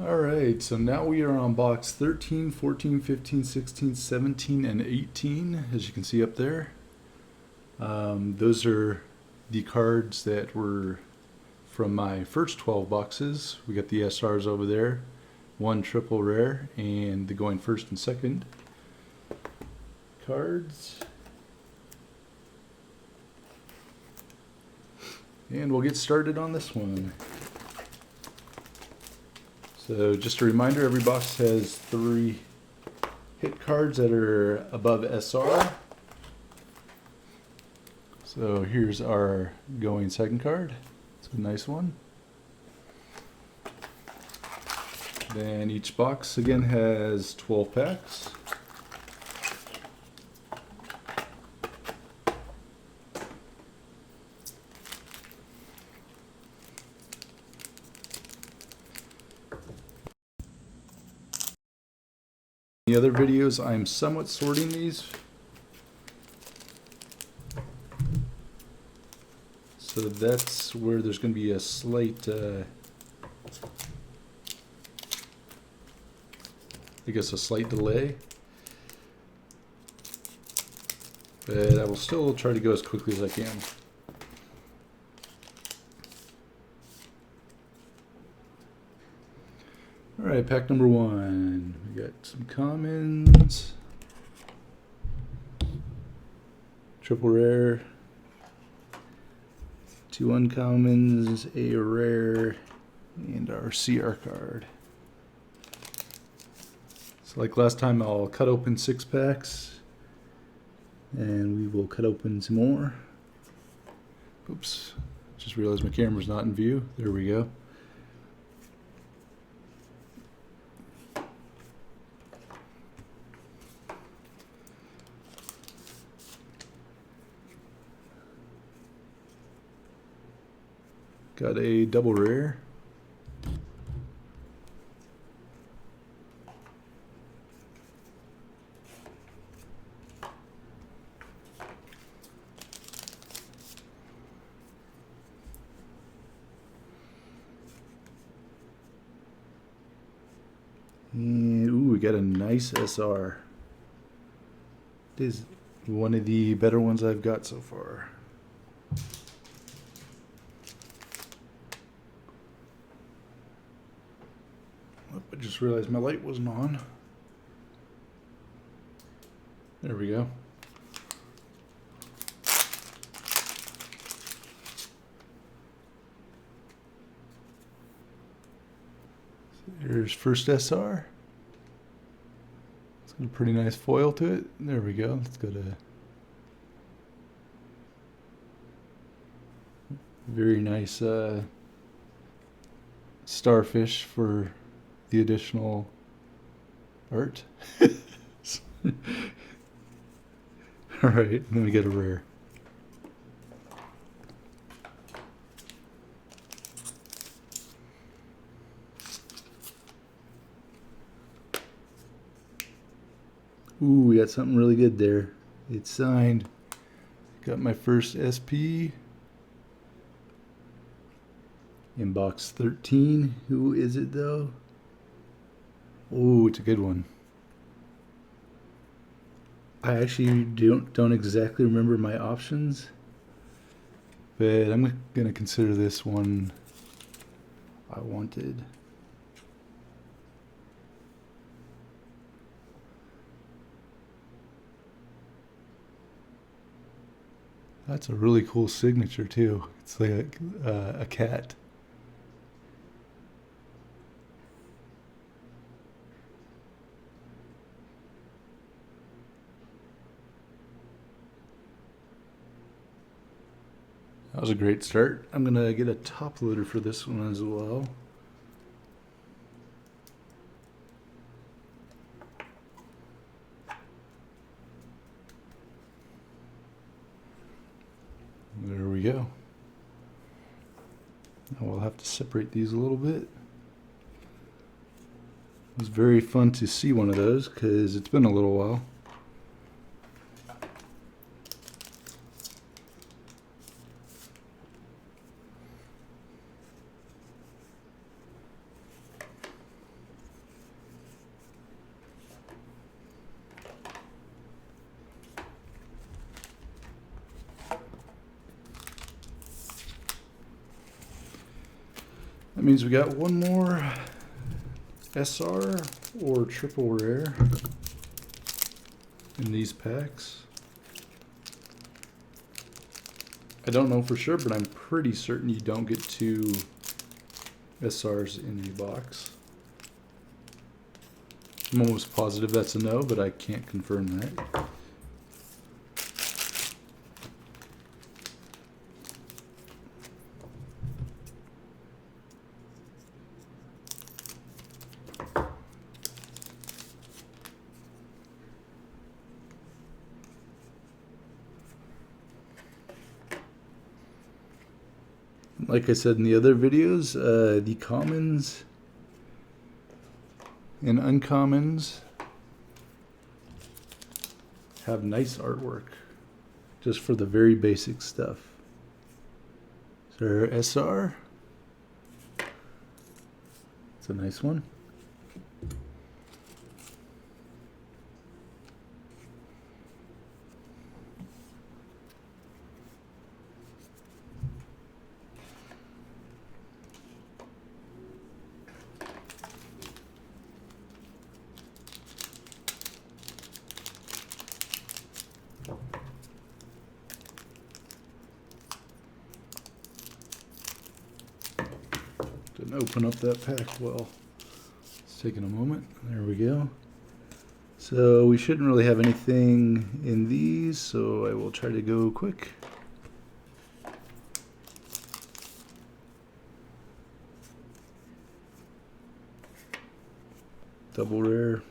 Alright, so now we are on box 13, 14, 15, 16, 17, and 18, as you can see up there. Those are the cards that were from my first 12 boxes. We got the SRs over there, one triple rare, and the going first and second cards. And we'll get started on this one. So just a reminder, every box has 3 hit cards that are above SR. So here's our going second card. It's a nice one. Then each box again has 12 packs. In the other videos, I'm somewhat sorting these. So that's where there's going to be a slight, I guess a slight delay. But I will still try to go as quickly as I can. Alright, pack number 1. We got some commons, triple rare, 2 uncommons, a rare, and our CR card. So like last time, I'll cut open 6 packs, and we will cut open some more. Oops, just realized my camera's not in view. There we go. Got a double rare. And ooh, we got a nice SR. It is one of the better ones I've got so far. I just realized my light wasn't on. There we go. Here's first SR. It's got a pretty nice foil to it. There we go. Let's go to very nice starfish for the additional art. Alright, then we get a rare. Ooh, we got something really good there. It's signed. Got my first SP. In box 13. Who is it though? Oh, it's a good one. I actually don't exactly remember my options, but I'm gonna consider this one I wanted. That's a really cool signature too. It's like a cat. That was a great start. I'm going to get a top loader for this one as well. There we go. Now we'll have to separate these a little bit. It was very fun to see one of those because it's been a little while. That means we got one more SR or triple rare in these packs. I don't know for sure, but I'm pretty certain you don't get 2 SRs in a box. I'm almost positive that's a no, but I can't confirm that. Like I said in the other videos, the commons and uncommons have nice artwork just for the very basic stuff. So our SR, it's a nice one. Didn't open up that pack well. It's taking a moment. There we go. So we shouldn't really have anything in these, so I will try to go quick. Double rare.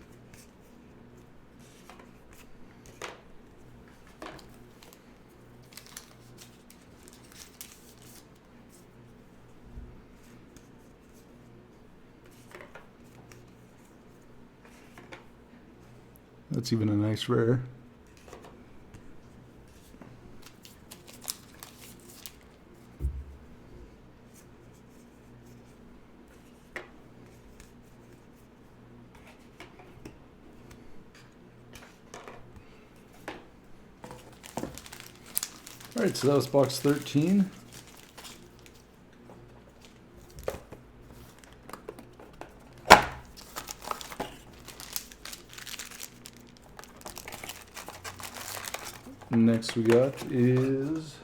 That's even a nice rare. All right, so that was box 13. Next we got is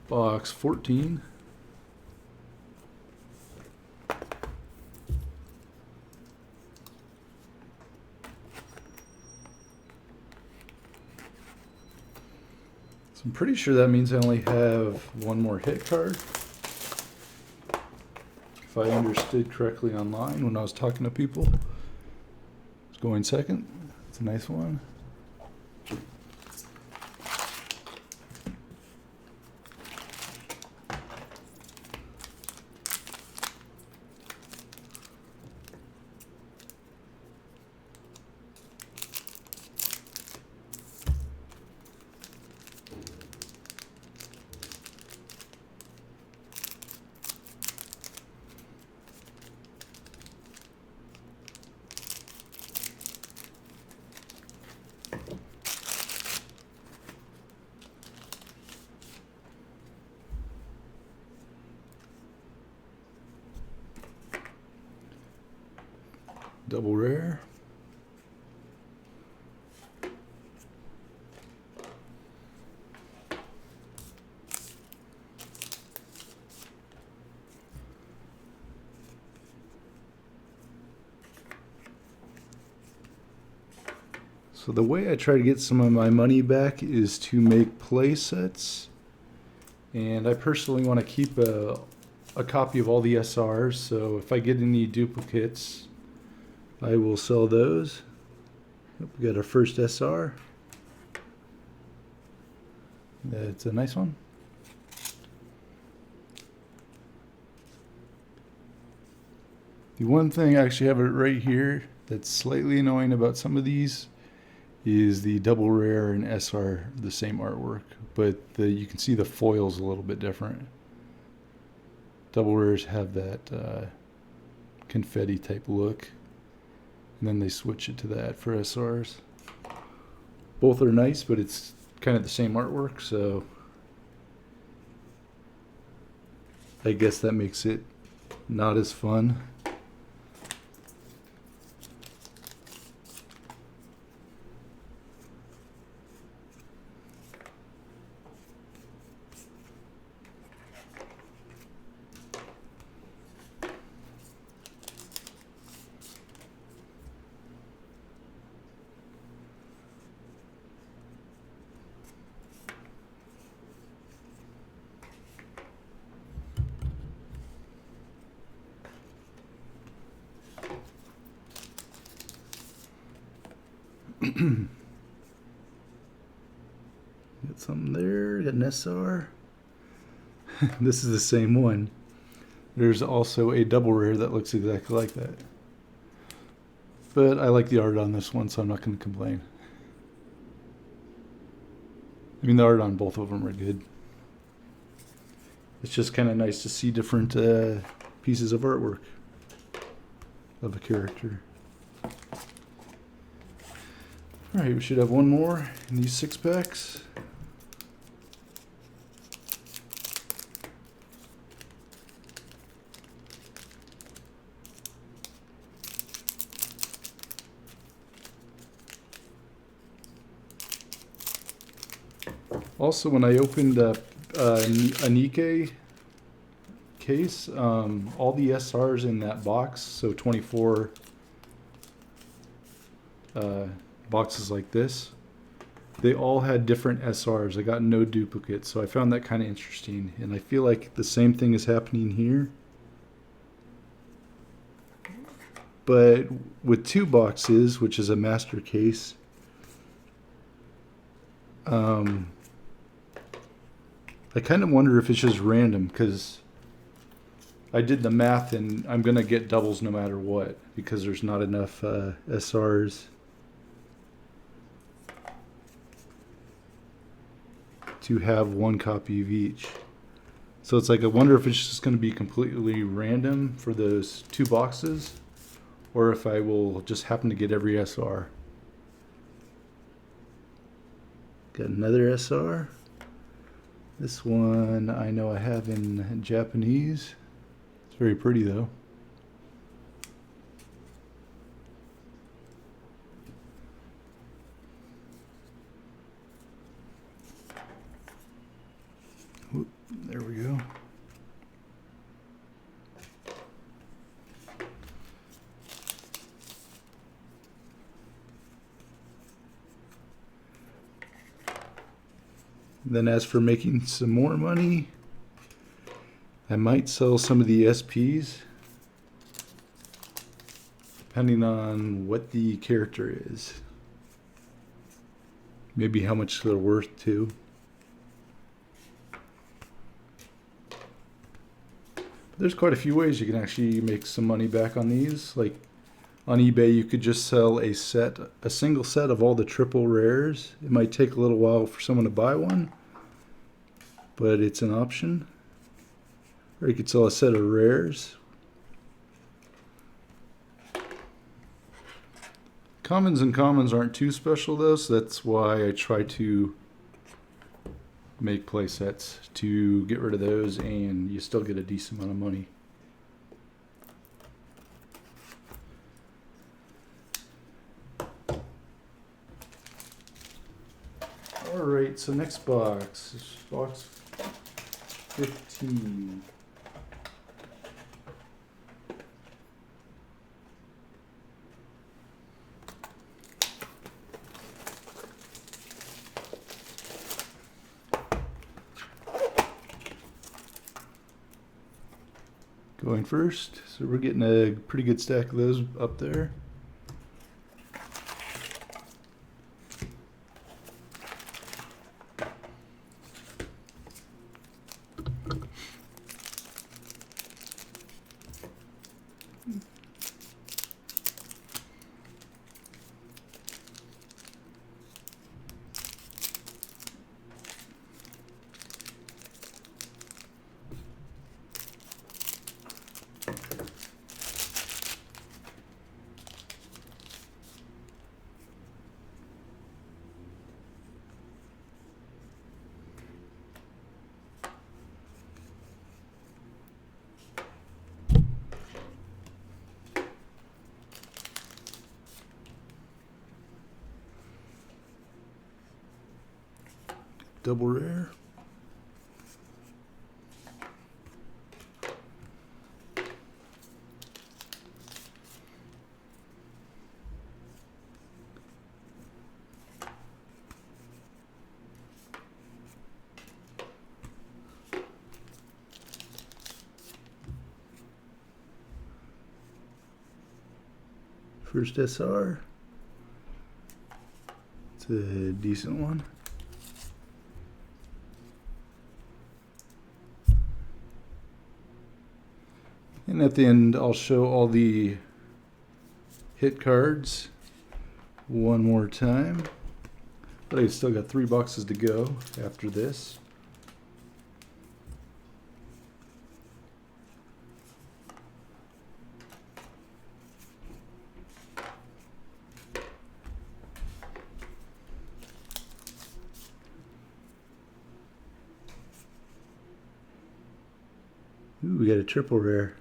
box 14. So I'm pretty sure that means I only have one more hit card. If I understood correctly online when I was talking to people. It's going second. It's a nice one. Double rare. So the way I try to get some of my money back is to make play sets. And I personally want to keep a copy of all the SRs, so if I get any duplicates, I will sell those. We got our first SR. That's a nice one. The one thing, I actually have it right here, that's slightly annoying about some of these is the double rare and SR, the same artwork, but you can see the foil's a little bit different. Double rares have that confetti type look. And then they switch it to that for SRs. Both are nice, but it's kind of the same artwork, so I guess that makes it not as fun. Got something there, got an SR. This is the same one. There's also a double rare that looks exactly like that. But I like the art on this one, so I'm not going to complain. I mean, the art on both of them are good. It's just kind of nice to see different pieces of artwork of a character. Alright, we should have one more in these 6-packs. Also, when I opened up a Nikkei case, all the SRs in that box, so 24 boxes like this, they all had different SRs. I got no duplicates, so I found that kind of interesting. And I feel like the same thing is happening here. But with 2 boxes, which is a master case, I kind of wonder if it's just random, because I did the math and I'm going to get doubles no matter what, because there's not enough SRs to have 1 copy of each. So it's like, I wonder if it's just going to be completely random for those 2 boxes, or if I will just happen to get every SR. Got another SR. This one I know I have in Japanese. It's very pretty though. Whoop, there we go. Then as for making some more money, I might sell some of the SPs, depending on what the character is. Maybe how much they're worth too. But there's quite a few ways you can actually make some money back on these. Like on eBay, you could just sell a single set of all the triple rares. It might take a little while for someone to buy one, but it's an option. Or you could sell a set of rares. Commons and commons aren't too special though, so that's why I try to make play sets to get rid of those, and you still get a decent amount of money. Alright, so next box is box 15. Going first, so we're getting a pretty good stack of those up there. double rare. First SR. It's a decent one. And at the end, I'll show all the hit cards one more time. But I've still got 3 boxes to go after this. Ooh, we got a triple rare.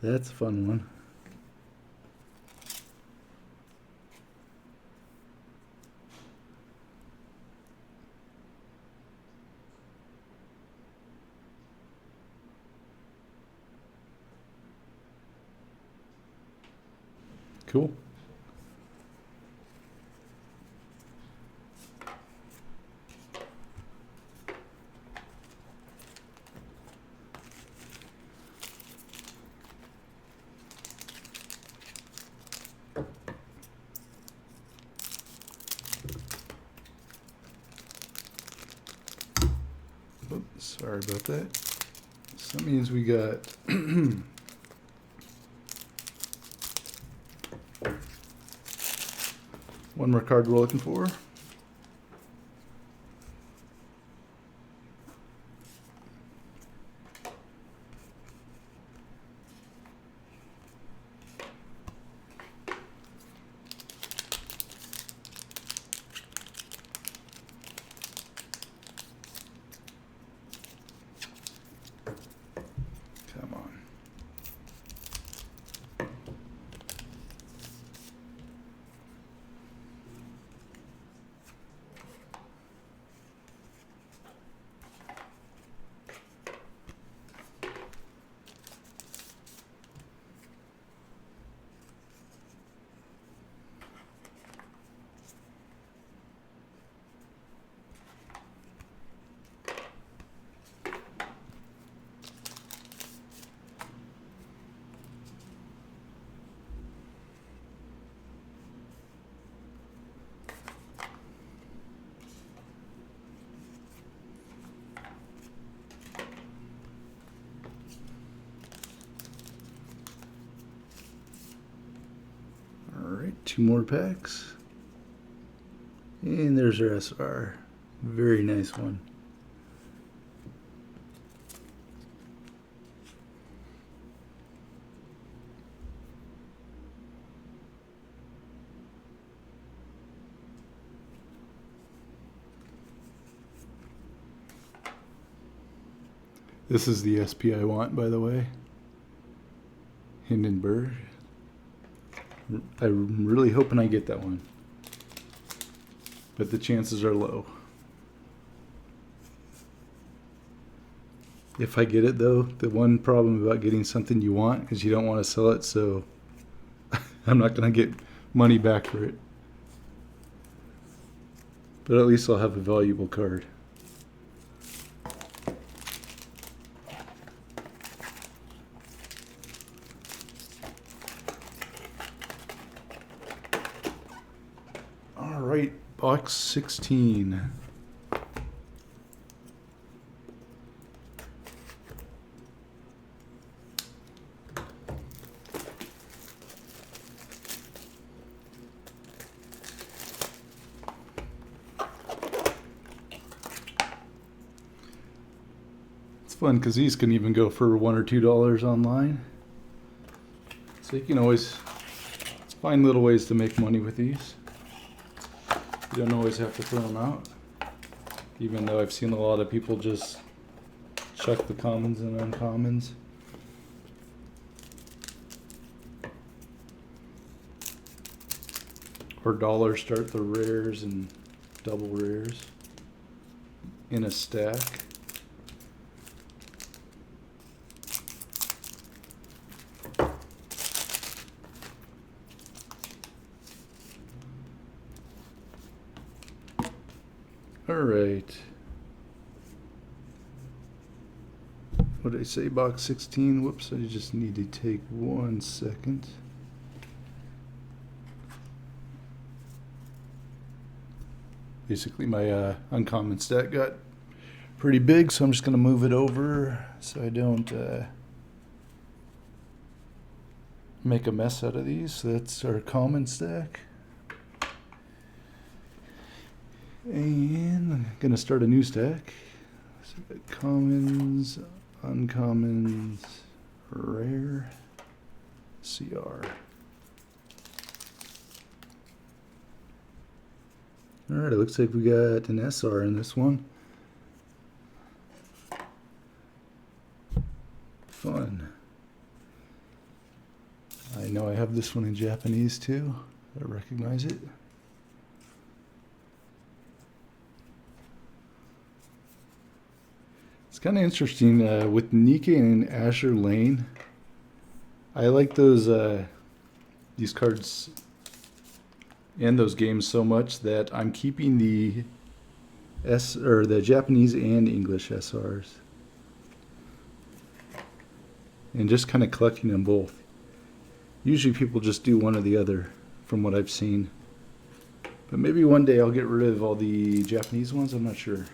That's a fun one. Cool. Oops, sorry about that. So that means we got one more card we're looking for. Come on. Alright, 2 more packs. And there's our SR. Very nice one. This is the SP I want, by the way. Hindenburg. I'm really hoping I get that one, but the chances are low. If I get it though, the one problem about getting something you want is you don't want to sell it, so I'm not going to get money back for it. But at least I'll have a valuable card. Alright, box 16. It's fun because these can even go for $1 or $2 online. So you can always find little ways to make money with these. You don't always have to throw them out, even though I've seen a lot of people just chuck the commons and uncommons. Or dollar start the rares and double rares. in a stack. All right. What did I say? Box 16. Whoops, I just need to take 1 second. Basically, my uncommon stack got pretty big, so I'm just going to move it over so I don't make a mess out of these. So that's our common stack. And I'm going to start a new stack. So we got commons, uncommons, rare, CR. Alright, it looks like we got an SR in this one. Fun. I know I have this one in Japanese too. I recognize it. It's kind of interesting with Nikkei and Azur Lane. I like those these cards and those games so much that I'm keeping the the Japanese and English SRs, and just kind of collecting them both. Usually people just do one or the other, from what I've seen. But maybe one day I'll get rid of all the Japanese ones. I'm not sure.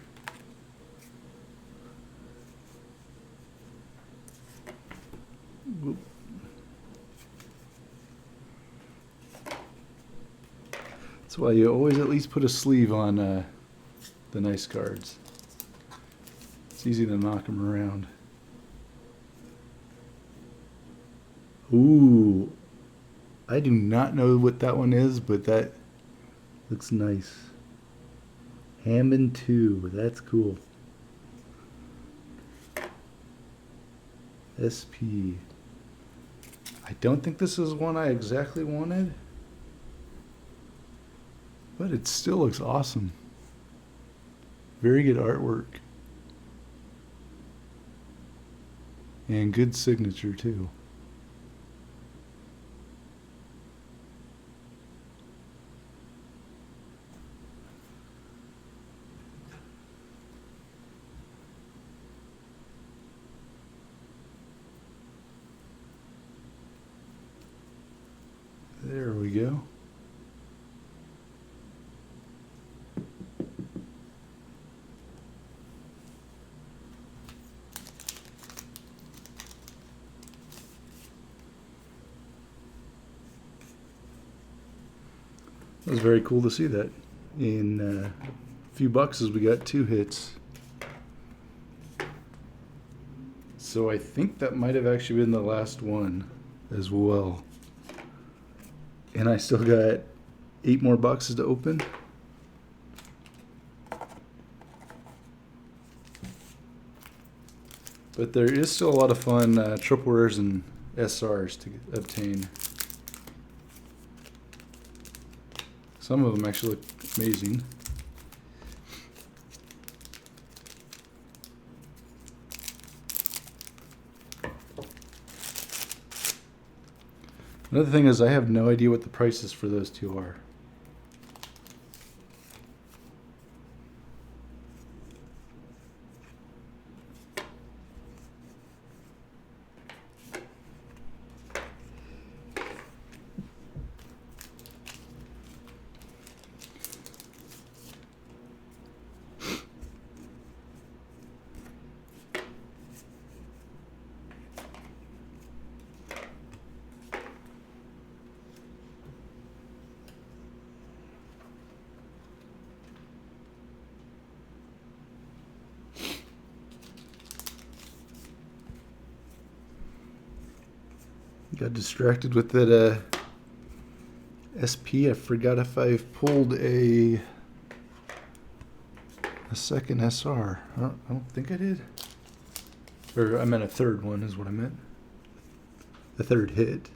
That's why you always at least put a sleeve on the nice cards. It's easy to knock them around. Ooh, I do not know what that one is, but that looks nice. Hammond 2, that's cool. SP. I don't think this is one I exactly wanted, but it still looks awesome. Very good artwork. And good signature too. There we go. It was very cool to see that. In a few boxes we got 2 hits. So I think that might have actually been the last one as well. And I still got 8 more boxes to open. But there is still a lot of fun triple rares and SRs to obtain. Some of them actually look amazing. Another thing is I have no idea what the prices for those 2 are. Got distracted with that SP. I forgot if I've pulled a second SR. I don't think I did. Or I meant a third one is what I meant. The third hit.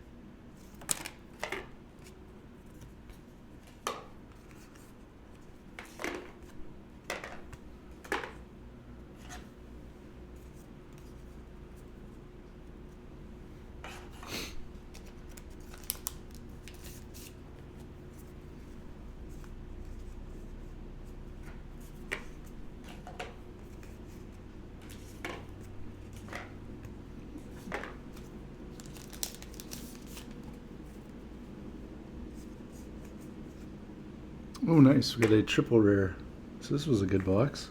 Oh, nice. We got a triple rare. So this was a good box.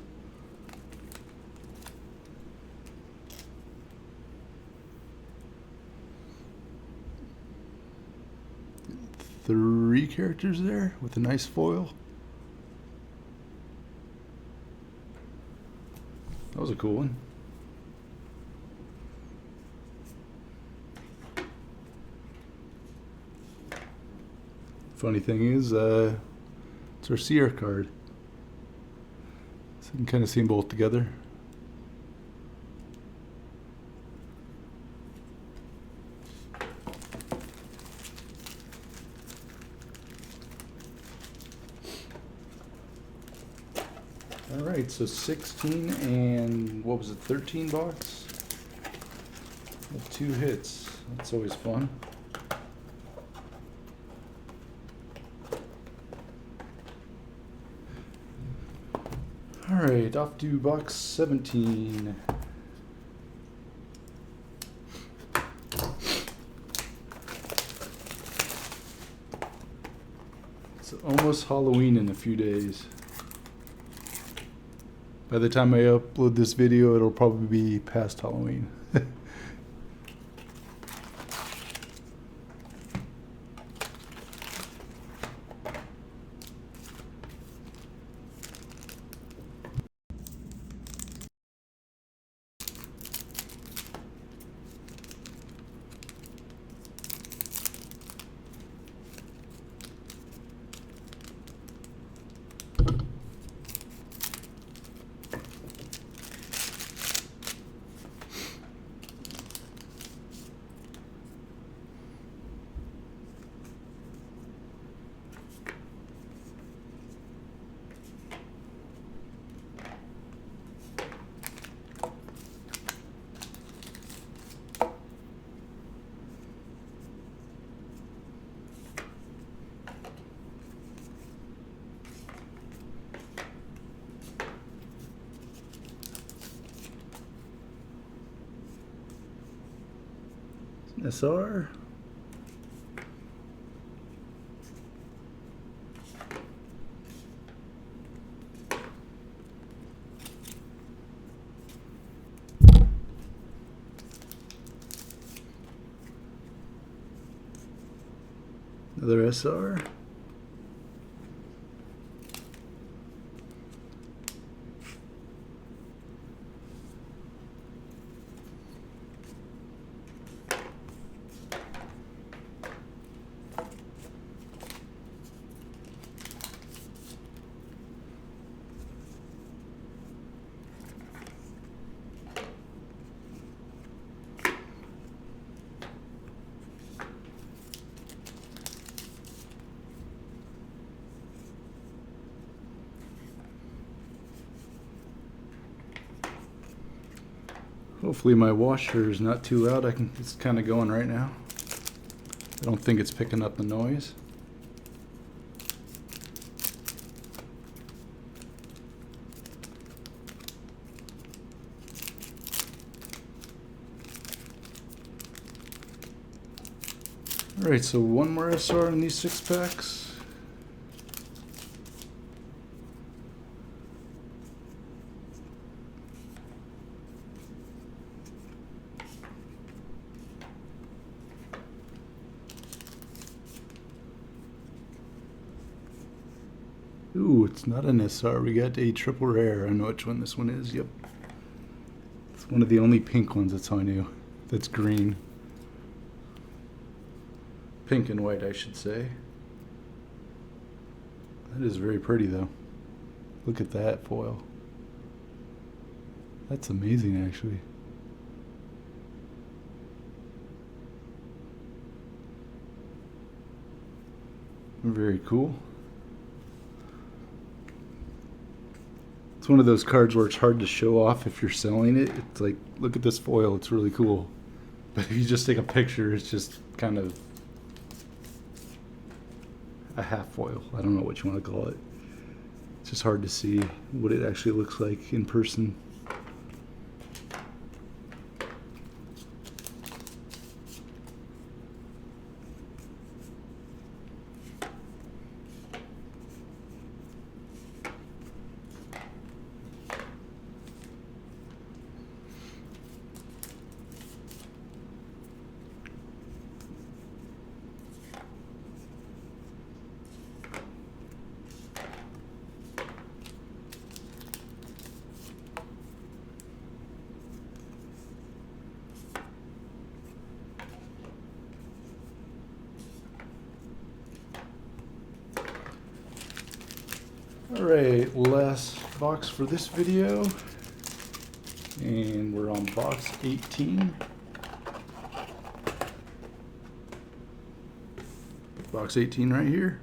Three characters there with a nice foil. That was a cool one. Funny thing is, it's our Seer card. So you can kind of see them both together. Alright, so 16 and what was it, 13 box? With 2 hits. That's always fun. Alright, off to box 17. It's almost Halloween in a few days. By the time I upload this video, it'll probably be past Halloween. SR. Another SR. Hopefully my washer is not too loud. It's kind of going right now. I don't think it's picking up the noise. Alright, so one more SR in these 6 packs. Ooh, it's not an SR. We got a triple rare. I know which one this one is. Yep. It's one of the only pink ones, that's how I knew. That's green. Pink and white, I should say. That is very pretty, though. Look at that foil. That's amazing, actually. Very cool. It's one of those cards where it's hard to show off if you're selling it. It's like, look at this foil, it's really cool. But if you just take a picture, it's just kind of a half foil. I don't know what you want to call it. It's just hard to see what it actually looks like in person. Alright, last box for this video. And we're on box 18. Box 18 right here.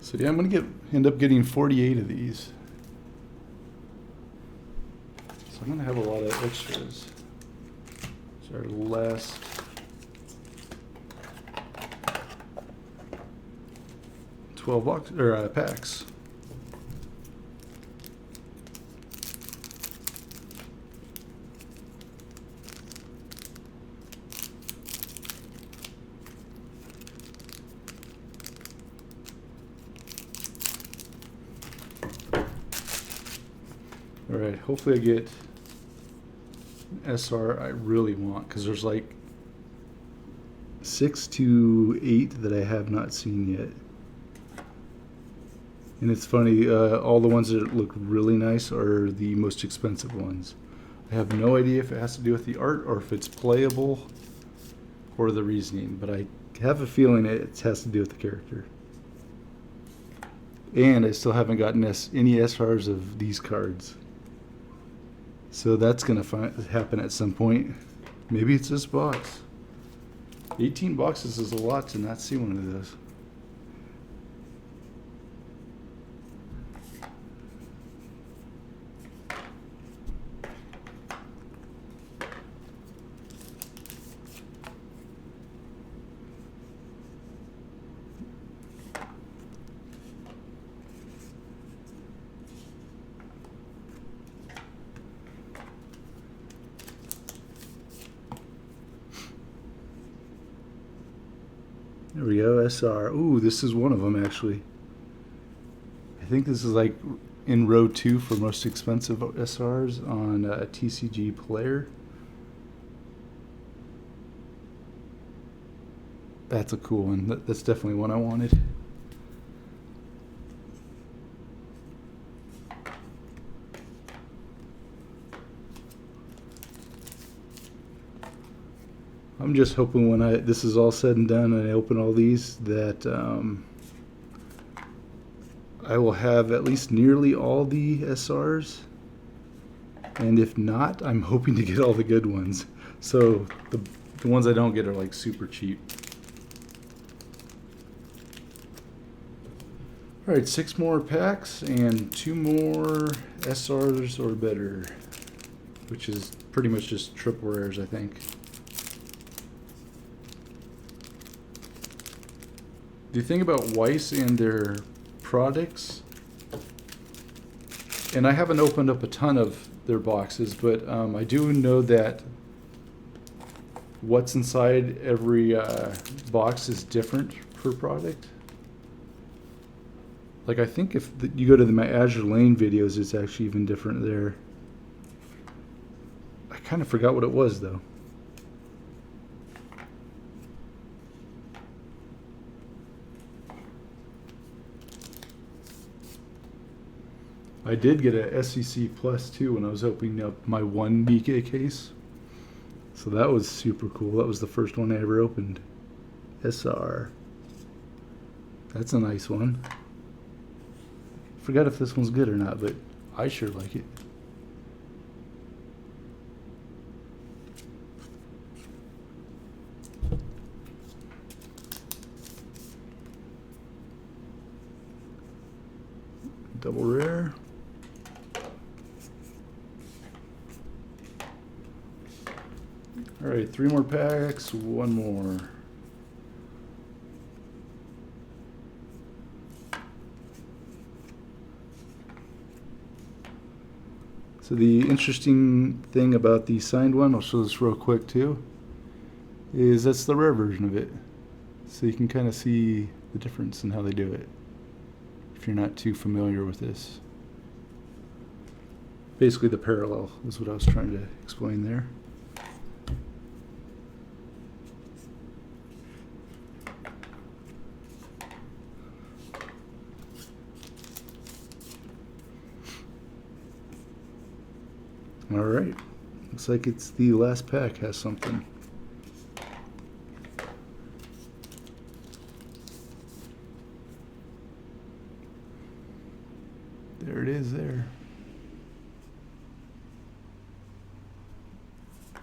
So yeah, I'm gonna end up getting 48 of these. So I'm gonna have a lot of extras. So our last packs. Alright, hopefully I get an SR I really want, because there's like 6 to 8 that I have not seen yet. And it's funny, all the ones that look really nice are the most expensive ones. I have no idea if it has to do with the art or if it's playable or the reasoning, but I have a feeling it has to do with the character. And I still haven't gotten any SRs of these cards. So that's going to happen at some point. Maybe it's this box. 18 boxes is a lot to not see one of those. There we go, SR. Ooh, this is one of them actually. I think this is like in row 2 for most expensive SRs on TCG Player. That's a cool one. That's definitely one I wanted. I'm just hoping when this is all said and done and I open all these that I will have at least nearly all the SRs, and if not, I'm hoping to get all the good ones. So the ones I don't get are like super cheap. Alright, 6 more packs and 2 more SRs or better, which is pretty much just triple rares, I think. The thing about Weiss and their products, and I haven't opened up a ton of their boxes, but I do know that what's inside every box is different per product. Like I think if you go to my Azur Lane videos, it's actually even different there. I kind of forgot what it was though. I did get a SEC Plus too when I was opening up my 1 BK case. So that was super cool. That was the first one I ever opened. SR. That's a nice one. Forgot if this one's good or not, but I sure like it. Double rare. Alright, 3 more packs, 1 more. So the interesting thing about the signed one, I'll show this real quick too, is that's the rare version of it. So you can kind of see the difference in how they do it, if you're not too familiar with this. Basically the parallel is what I was trying to explain there. All right. Looks like it's the last pack has something. There it is there.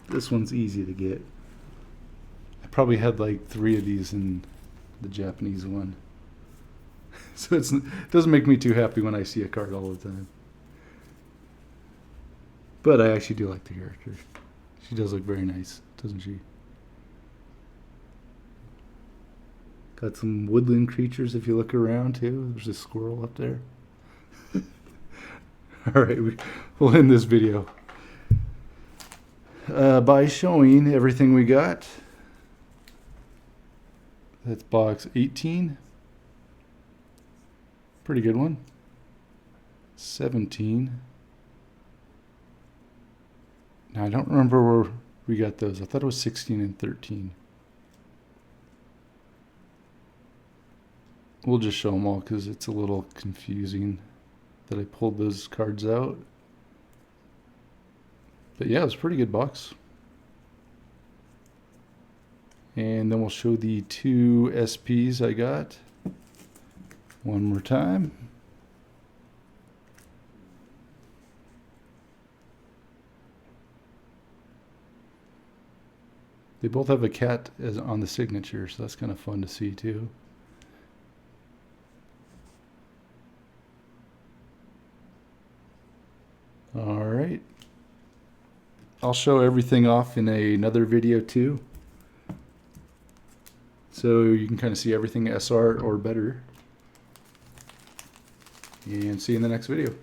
This one's easy to get. I probably had like 3 of these in the Japanese one. So it doesn't make me too happy when I see a card all the time. But I actually do like the character. She does look very nice, doesn't she? Got some woodland creatures if you look around too. There's a squirrel up there. Alright, we'll end this video by showing everything we got. That's box 18. Pretty good one. 17. Now I don't remember where we got those. I thought it was 16 and 13. We'll just show them all because it's a little confusing that I pulled those cards out. But yeah, it was a pretty good box. And then we'll show the 2 SPs I got one more time. They both have a cat as on the signature, so that's kind of fun to see too. All right. I'll show everything off in another video too, so you can kind of see everything SR or better. And see you in the next video.